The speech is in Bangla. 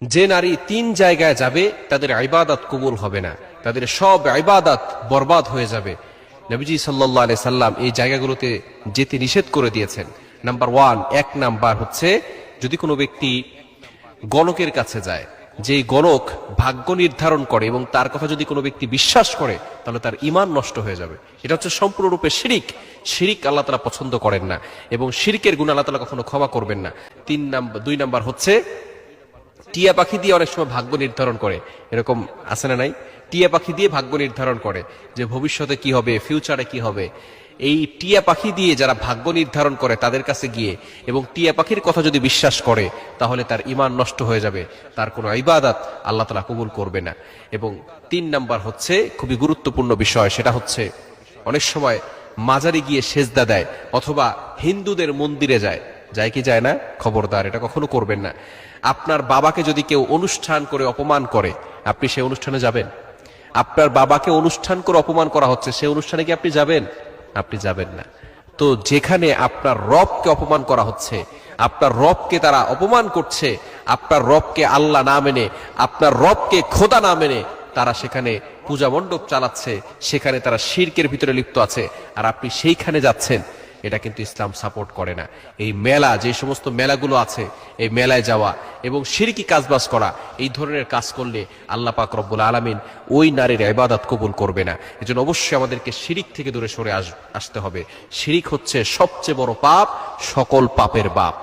যে নারী তিন জায়গায় যাবে তাদের ইবাদত কবুল হবে না, তাদের সব ইবাদত বরবাদ হয়ে যাবে। নবীজি সাল্লাল্লাহু আলাইহি সাল্লাম এই জায়গাগুলোতে যেতে নিষেধ করে দিয়েছেন। নাম্বার 1, এক নাম্বার হচ্ছে যদি কোনো ব্যক্তি গণকের কাছে যায়, যে গণক ভাগ্য নির্ধারণ করে এবং তার কথা যদি কোনো ব্যক্তি বিশ্বাস করে তাহলে তার ঈমান নষ্ট হয়ে যাবে। এটা হচ্ছে সম্পূর্ণরূপে শিরিক। শিরিক আল্লাহ তাআলা পছন্দ করেন না এবং শিরকের গুনাহ আল্লাহ তাআলা কখনো ক্ষমা করবেন না। 2 নাম্বার হচ্ছে টিয়া পাখি দিয়ে অনেক সময় ভাগ্য নির্ধারণ করে, এরকম আছে না নাই? টিয়া পাখি দিয়ে ভাগ্য নির্ধারণ করে যে ভবিষ্যতে কি হবে, ফিউচারে কি হবে। এই টিয়া পাখি দিয়ে যারা ভাগ্য নির্ধারণ করে তাদের কাছে গিয়ে এবং টিয়া পাখির কথা যদি বিশ্বাস করে তাহলে তার ঈমান নষ্ট হয়ে যাবে, তার কোনো ইবাদত আল্লাহ তাআলা কবুল করবে না। এবং 3 নাম্বার হচ্ছে খুবই গুরুত্বপূর্ণ বিষয়, সেটা হচ্ছে অনেক সময় মাজারে গিয়ে সেজদা দেয় অথবা হিন্দুদের মন্দিরে যায়। যায় কি যায় না? খবরদার, এটা কখনো করবেন না। আপনার বাবাকে যদি কেউ অনুষ্ঠান করে অপমান করে, আপনি সেই অনুষ্ঠানে যাবেন? আপনার বাবাকে অনুষ্ঠান করে অপমান করা হচ্ছে, সেই অনুষ্ঠানে কি আপনি যাবেন? আপনি যাবেন না। তো যেখানে আপনার রবকে অপমান করা হচ্ছে, আপনার রবকে তারা অপমান করছে, আপনার রবকে আল্লাহ না মেনে, আপনার রবকে খোদা না মেনে তারা সেখানে পূজা মণ্ডপ চালাচ্ছে, সেখানে তারা শিরকের ভিতরে লিপ্ত আছে, আর আপনি সেইখানে যাচ্ছেন, এটা কিন্তু ইসলাম সাপোর্ট করে না। এই মেলা, যে সমস্ত মেলাগুলো আছে, এই মেলায় যাওয়া এবং শিরকি কাজবাজ করা, এই ধরনের কাজ করলে আল্লাহ পাক রব্বুল আলামিন ওই নারীর ইবাদত কবুল করবে না। এজন্য অবশ্যই আমাদেরকে শিরিক থেকে দূরে সরে আসতে হবে। শিরিক হচ্ছে সবচেয়ে বড় পাপ, সকল পাপের বাপ।